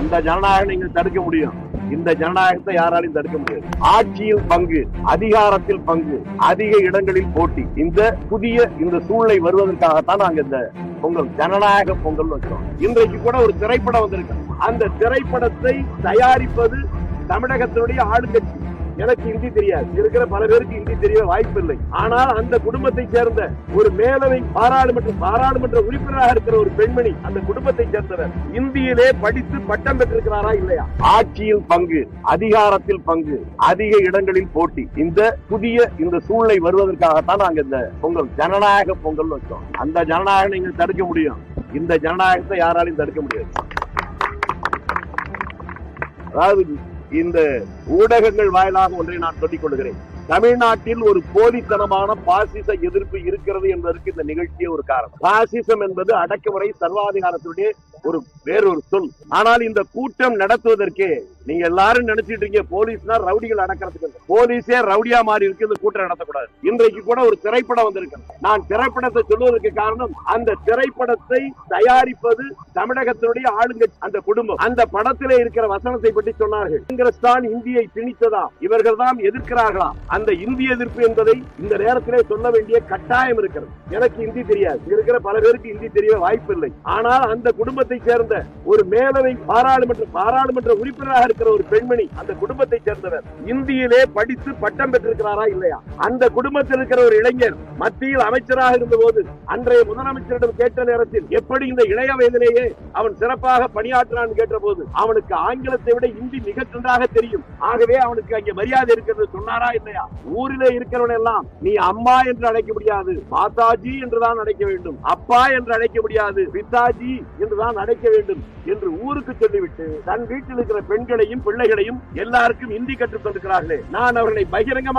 அந்த ஜனநாயகம் நீங்க தடுக்க முடியும். இந்த ஜனநாயகத்தை யாராலையும் தடுக்க முடியாது. ஆட்சியில் பங்கு, அதிகாரத்தில் பங்கு, அதிக இடங்களில் போட்டி, இந்த புதிய இந்த சூழ்நிலை வருவதற்காகத்தான் நாங்க இந்த பொங்கல் ஜனநாயக பொங்கல் வச்சோம். இன்றைக்கு கூட ஒரு திரைப்படம் வந்திருக்கு. அந்த திரைப்படத்தை தயாரிப்பது தமிழகத்தினுடைய ஆளுங்கட்சி. எனக்கு ஹிந்தி தெரியாது, இருக்கிற பல பேருக்கு ஹிந்தி தெரிய வாய்ப்பு இல்லை. ஆனால் அந்த குடும்பத்தை சேர்ந்த ஒரு மேலவை பாராளுமன்ற உறுப்பினராக இருக்கிற ஒரு பெண்மணி அந்த குடும்பத்தை சேர்ந்தவர் இந்தியிலே படித்து பட்டம் பெற்றிருக்கிறாரா இல்லையா? ஆட்சியில் பங்கு, அதிகாரத்தில் பங்கு, அதிக இடங்களில் போட்டி, இந்த புதிய இந்த சூழ்நிலை வருவதற்காகத்தான் நாங்க இந்த பொங்கல் ஜனநாயக பொங்கல் வச்சோம். அந்த ஜனநாயகம் நீங்க தடுக்க முடியும். இந்த ஜனநாயகத்தை யாராலையும் தடுக்க முடியாது. அதாவது இந்த ஊடகங்கள் வாயிலாக ஒன்றை நான் சொல்லிக் கொள்கிறேன். தமிழ்நாட்டில் ஒரு போலித்தனமான பாசிச எதிர்ப்பு இருக்கிறது என்பதற்கு இந்த நிகழ்ச்சியே ஒரு காரணம். பாசிசம் என்பது அடக்குமுறை சர்வாதிகாரத்துடைய ஒரு வேறொரு சொல். ஆனால் இந்த கூட்டம் நடத்துவதற்கே நீங்க எல்லாரும் நினைச்சிட்டு இருக்கீங்க போலீஸ்னா ரவுடிகள் அடக்கிறதுக்கு. போலீஸே ரவுடியா மாறி இருக்கு. இந்த கூட்டம் நடத்தக்கூடாது. இன்றைக்கு கூட ஒரு திரைப்படம் வந்திருக்கு. நான் திரைப்படத்தை சொல்வதற்கு காரணம் அந்த திரைப்படத்தை தயாரிப்பது தமிழகத்தினுடைய ஆளுங்கட்சி அந்த குடும்பம். அந்த படத்திலே இருக்கிற வசனத்தை பற்றி சொன்னார்கள். காங்கிரஸ் தான் இந்தியை திணித்ததா, இவர்கள் தான் எதிர்க்கிறார்களா? அந்த இந்திய எதிர்ப்பு என்பதை இந்த நேரத்திலே சொல்ல வேண்டிய கட்டாயம் இருக்கிறது. எனக்கு ஹிந்தி தெரியாது, இருக்கிற பல பேருக்கு ஹிந்தி தெரிய வாய்ப்பு இல்லை. ஆனால் அந்த குடும்பத்தை சேர்ந்த ஒரு மேலவை பாராளுமன்ற உறுப்பினராக இருக்கிற ஒரு பெண்மணி அந்த குடும்பத்தை சேர்ந்தவர் இந்தியிலே படித்து பட்டம் பெற்றிருக்கிறாரா இல்லையா? அந்த குடும்பத்தில் இருக்கிற ஒரு இளைஞர் மத்தியில் அமைச்சராக இருந்த போது அன்றைய முதலமைச்சரிடம் கேட்ட நேரத்தில் எப்படி இந்த இளைய வயதிலேயே அவன் சிறப்பாக பணியாற்றினான் கேட்ட போது அவனுக்கு ஆங்கிலத்தை விட இந்தி மிக நன்றாக தெரியும். ஆகவே அவனுக்கு அங்கே மரியாதை இருக்கிறது சொன்னாரா இல்லையா? ஊரிலே இருக்கிறவன் எல்லாம் நீ அம்மா என்று அழைக்க முடியாது, மாதாஜி என்றுதான் அழைக்க வேண்டும், அப்பா என்று அழைக்க முடியாது, பிதாஜி என்றுதான் அழைக்க வேண்டும் என்று ஊருக்கு சொல்லிவிட்டு தன் வீட்டில் இருக்கிற பெண்களையும் பிள்ளைகளையும் எல்லாருக்கும் இந்தி கற்றுக் கொண்டிருக்கிறார்களே. நான் அவர்களை பகிரங்கமாக